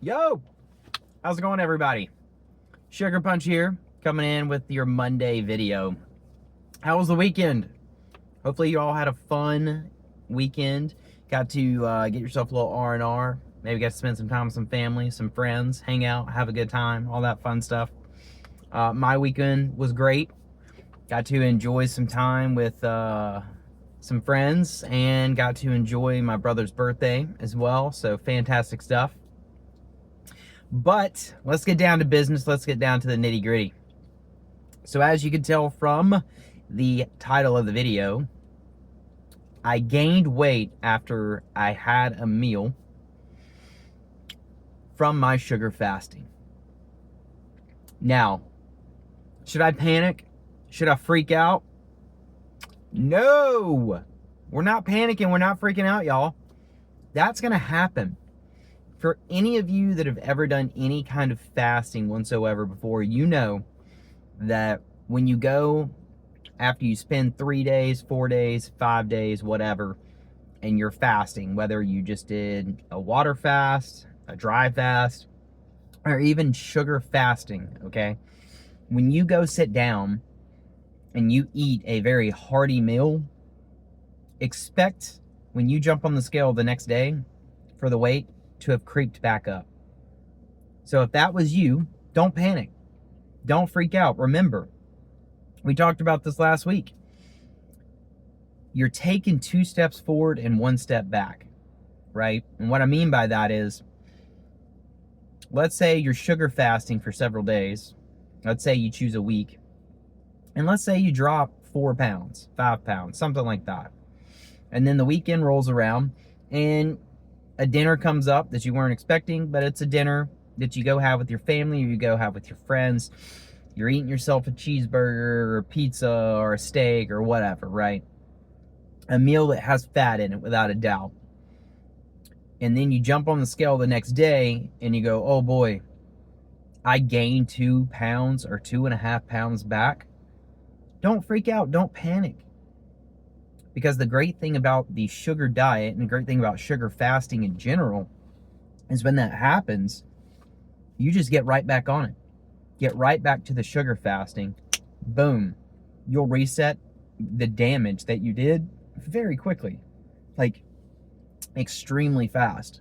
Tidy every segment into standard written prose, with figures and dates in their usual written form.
Yo, how's it going, everybody? Sugar Punch here, coming in with your Monday video. How was the weekend? Hopefully you all had a fun weekend. Got to get yourself a little R&R. Maybe got to spend some time with some family, some friends, hang out, have a good time, all that fun stuff. My weekend was great. Got to enjoy some time with some friends and got to enjoy my brother's birthday as well. So fantastic stuff. But let's get down to business. Let's get down to the nitty gritty. So as you can tell from the title of the video, I gained weight after I had a meal from my sugar fasting. Now, should I panic? Should I freak out? No, we're not panicking. We're not freaking out, y'all. That's going to happen. For any of you that have ever done any kind of fasting whatsoever before, you know that when you go after you spend 3 days, 4 days, 5 days, whatever, and you're fasting, whether you just did a water fast, a dry fast, or even sugar fasting, okay? When you go sit down and you eat a very hearty meal, expect when you jump on the scale the next day for the weight to have creeped back up. So if that was you, don't panic. Don't freak out. Remember, we talked about this last week. You're taking 2 steps forward and 1 step back, right? And what I mean by that is, let's say you're sugar fasting for several days. Let's say you choose a week. And let's say you drop 4 pounds, 5 pounds, something like that. And then the weekend rolls around and a dinner comes up that you weren't expecting, but it's a dinner that you go have with your family or you go have with your friends. You're eating yourself a cheeseburger or a pizza or a steak or whatever, right? A meal that has fat in it, without a doubt. And then you jump on the scale the next day and you go, oh boy, I gained 2 pounds or 2.5 pounds back. Don't freak out. Don't panic. Because the great thing about the sugar diet and the great thing about sugar fasting in general is when that happens, you just get right back on it. Get right back to the sugar fasting. Boom. You'll reset the damage that you did very quickly. Like, extremely fast.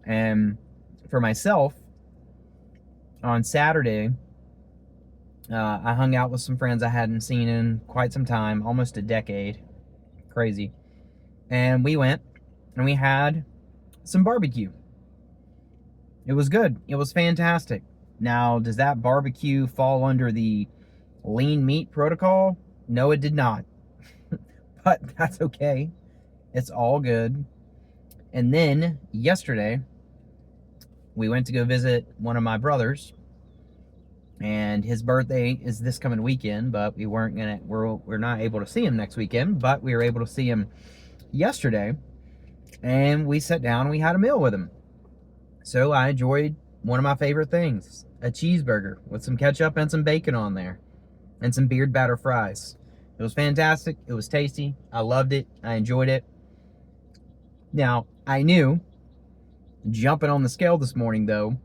And for myself, on Saturday, I hung out with some friends I hadn't seen in quite some time, almost a decade. Crazy. And we went and we had some barbecue. It was good. It was fantastic. Now, does that barbecue fall under the lean meat protocol? No, it did not. But that's okay. It's all good. And then yesterday, we went to go visit one of my brothers. And his birthday is this coming weekend, but we're not able to see him next weekend, but we were able to see him yesterday. And we sat down and we had a meal with him. So I enjoyed one of my favorite things, a cheeseburger with some ketchup and some bacon on there and some beard batter fries. It was fantastic. It was tasty. I loved it. I enjoyed it. Now, I knew jumping on the scale this morning, though,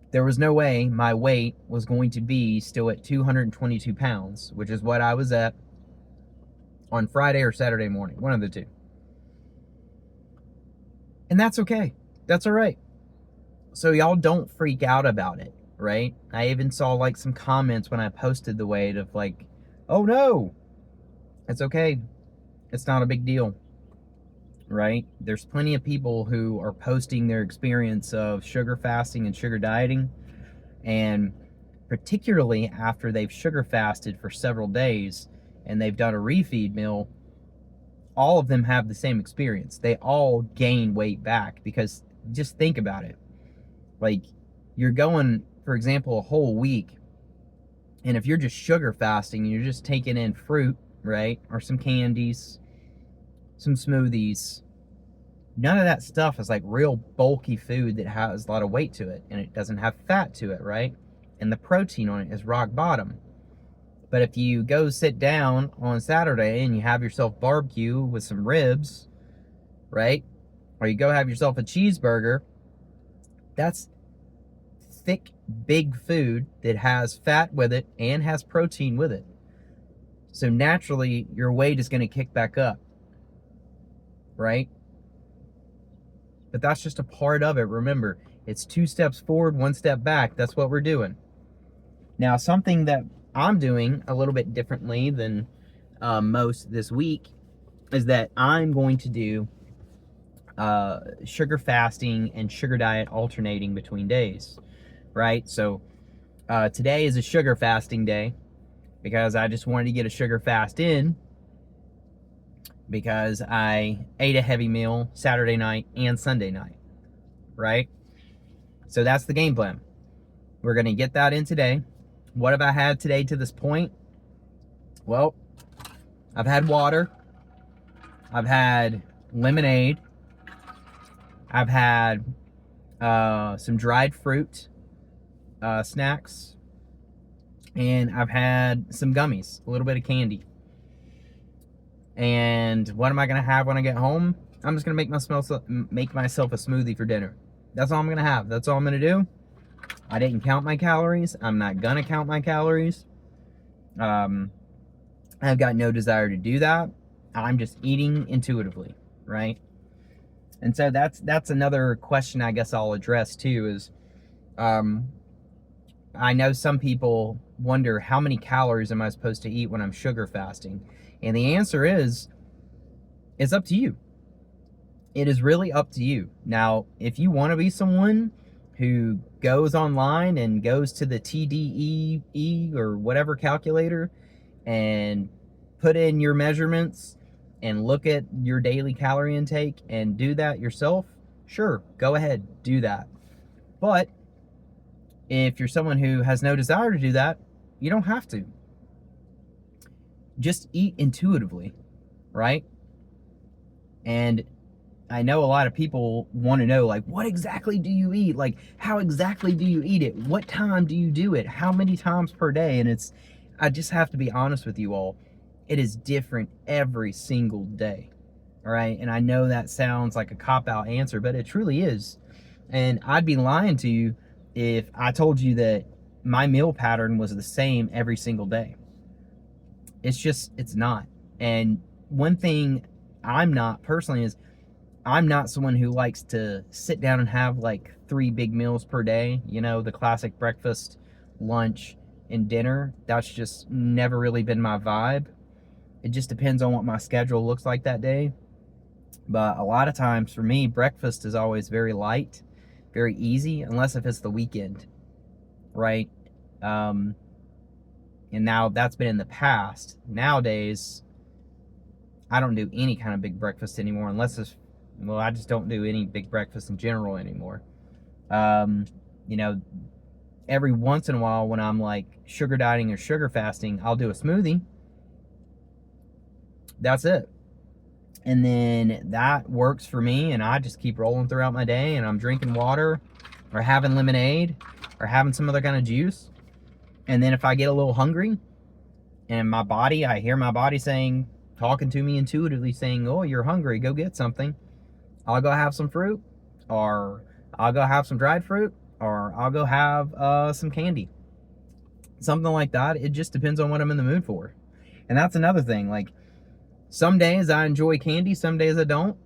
there was no way my weight was going to be still at 222 pounds, which is what I was at on Friday or Saturday morning, one of the two. And that's okay. That's all right. So y'all don't freak out about it, right? I even saw like some comments when I posted the weight of like, oh no, it's okay. It's not a big deal, right? There's plenty of people who are posting their experience of sugar fasting and sugar dieting, and particularly after they've sugar fasted for several days and they've done a refeed meal, all of them have the same experience. They all gain weight back, because just think about it. Like, you're going, for example, a whole week, and if you're just sugar fasting and you're just taking in fruit, right, or some candies, some smoothies, none of that stuff is like real bulky food that has a lot of weight to it, and it doesn't have fat to it, right? And the protein on it is rock bottom. But if you go sit down on Saturday and you have yourself barbecue with some ribs, right? Or you go have yourself a cheeseburger, That's thick, big food that has fat with it and has protein with it. So naturally, your weight is going to kick back up, right? But that's just a part of it. Remember, it's 2 steps forward, 1 step back. That's what we're doing. Now, something that I'm doing a little bit differently than most this week is that I'm going to do sugar fasting and sugar diet alternating between days, right? So today is a sugar fasting day because I just wanted to get a sugar fast in because I ate a heavy meal Saturday night and Sunday night, right? So that's the game plan. We're going to get that in today. What have I had today to this point? Well, I've had water. I've had lemonade. I've had some dried fruit snacks. And I've had some gummies, a little bit of candy. And what am I going to have when I get home? I'm just going to make myself a smoothie for dinner. That's all I'm going to have. That's all I'm going to do. I didn't count my calories. I'm not going to count my calories. I've got no desire to do that. I'm just eating intuitively, right? And so that's another question I guess I'll address too is I know some people wonder how many calories am I supposed to eat when I'm sugar fasting? And the answer is, it's up to you. It is really up to you. Now, if you want to be someone who goes online and goes to the TDEE or whatever calculator and put in your measurements and look at your daily calorie intake and do that yourself, sure, go ahead, do that. But if you're someone who has no desire to do that, you don't have to. Just eat intuitively, right? And I know a lot of people want to know, like, what exactly do you eat? Like, how exactly do you eat it? What time do you do it? How many times per day? And I just have to be honest with you all. It is different every single day, all right? And I know that sounds like a cop-out answer, but it truly is. And I'd be lying to you if I told you that my meal pattern was the same every single day. It's not. And one thing I'm not personally is I'm not someone who likes to sit down and have like 3 big meals per day, you know, the classic breakfast, lunch, and dinner. That's just never really been my vibe. It just depends on what my schedule looks like that day. But a lot of times for me, breakfast is always very light, very easy, unless if it's the weekend, right? And now that's been in the past. Nowadays, I don't do any kind of big breakfast anymore, unless it's, well, I just don't do any big breakfast in general anymore. You know, every once in a while when I'm like sugar dieting or sugar fasting, I'll do a smoothie. That's it. And then that works for me, and I just keep rolling throughout my day, and I'm drinking water or having lemonade or having some other kind of juice. And then if I get a little hungry and I hear my body saying, talking to me intuitively saying, oh, you're hungry, go get something, I'll go have some fruit, or I'll go have some dried fruit, or I'll go have some candy. Something like that. It just depends on what I'm in the mood for. And that's another thing. Like, some days I enjoy candy, some days I don't.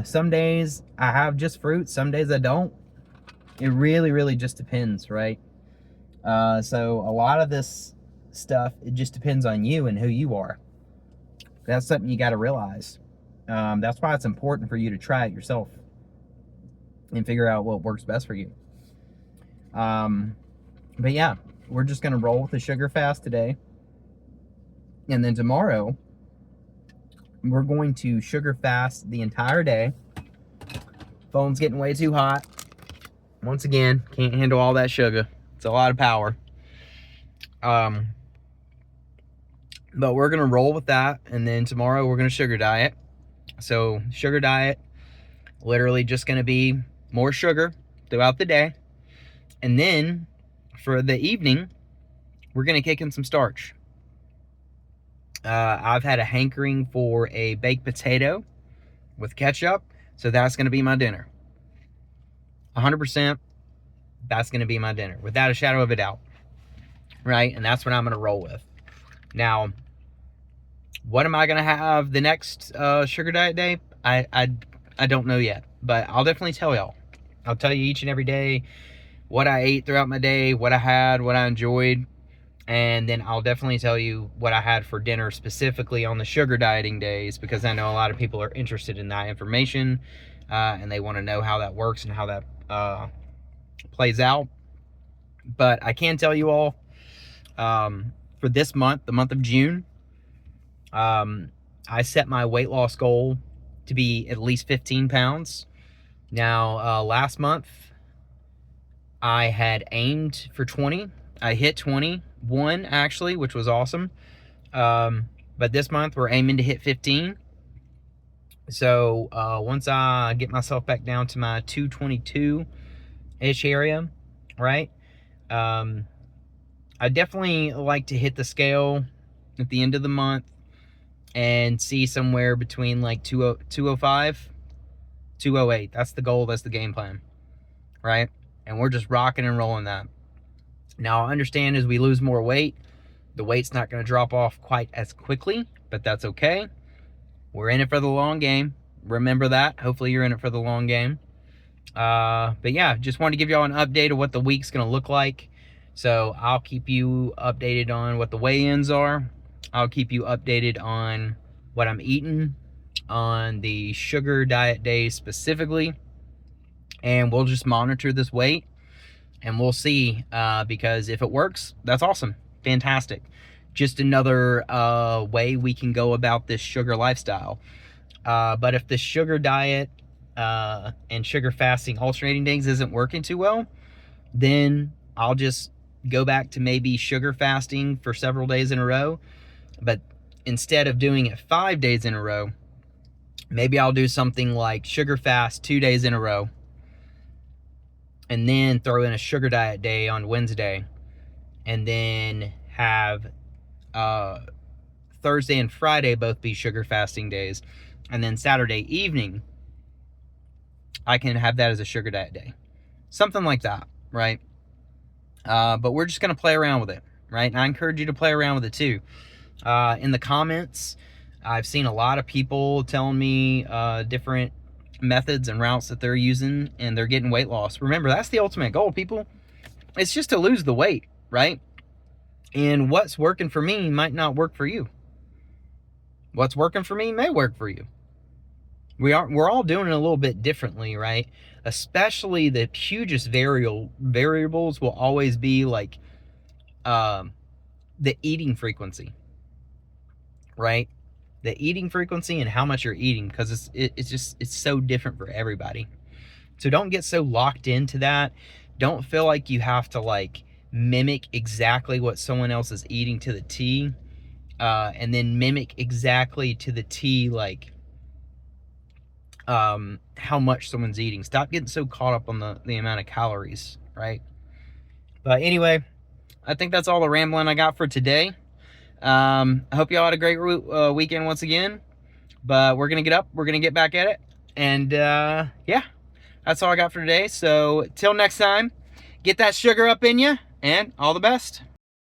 Some days I have just fruit, some days I don't. It really, really just depends, right? So a lot of this stuff, it just depends on you and who you are. That's something you got to realize. That's why it's important for you to try it yourself and figure out what works best for you. But yeah, we're just going to roll with the sugar fast today. And then tomorrow, we're going to sugar fast the entire day. Phone's getting way too hot. Once again, can't handle all that sugar. It's a lot of power. But we're going to roll with that. And then tomorrow we're going to sugar diet. So sugar diet, literally just going to be more sugar throughout the day. And then for the evening, we're going to kick in some starch. I've had a hankering for a baked potato with ketchup, so that's going to be my dinner. 100%, that's going to be my dinner, without a shadow of a doubt, right? And that's what I'm going to roll with. Now, what am I going to have the next sugar diet day? I don't know yet, but I'll definitely tell y'all. I'll tell you each and every day what I ate throughout my day, what I had, what I enjoyed, and then I'll definitely tell you what I had for dinner specifically on the sugar dieting days, because I know a lot of people are interested in that information, and they want to know how that works and how that plays out. But I can tell you all, for this month, the month of June, I set my weight loss goal to be at least 15 pounds. Now, last month, I had aimed for 20. I hit 21, actually, which was awesome. But this month, we're aiming to hit 15. So, once I get myself back down to my 222-ish area, right? I definitely like to hit the scale at the end of the month and see somewhere between like 205, 208. That's the goal. That's the game plan, right? And we're just rocking and rolling that. Now, I understand as we lose more weight, the weight's not going to drop off quite as quickly, but that's okay. We're in it for the long game. Remember that. Hopefully you're in it for the long game. But yeah, just wanted to give y'all an update of what the week's going to look like. So I'll keep you updated on what the weigh-ins are. I'll keep you updated on what I'm eating on the sugar diet days specifically. And we'll just monitor this weight and we'll see, because if it works, that's awesome. Fantastic. Just another way we can go about this sugar lifestyle. But if the sugar diet and sugar fasting alternating days isn't working too well, then I'll just go back to maybe sugar fasting for several days in a row. But instead of doing it 5 days in a row, maybe I'll do something like sugar fast 2 days in a row, and then throw in a sugar diet day on Wednesday, and then have Thursday and Friday both be sugar fasting days, and then Saturday evening I can have that as a sugar diet day. Something like that, right? But we're just going to play around with it, right? And I encourage you to play around with it too. In the comments, I've seen a lot of people telling me different methods and routes that they're using, and they're getting weight loss. Remember, that's the ultimate goal, people. It's just to lose the weight, right? And what's working for me might not work for you. What's working for me may work for you. We're all doing it a little bit differently, right? Especially the hugest variables will always be like the eating frequency, right? The eating frequency and how much you're eating, because it's so different for everybody. So don't get so locked into that. Don't feel like you have to like mimic exactly what someone else is eating to the T, and then mimic exactly to the T like how much someone's eating. Stop getting so caught up on the amount of calories, right? But anyway, I think that's all the rambling I got for today. I hope y'all had a great weekend once again, but we're gonna get up, we're gonna get back at it, and yeah, that's all I got for today. So till next time, get that sugar up in you, and all the best.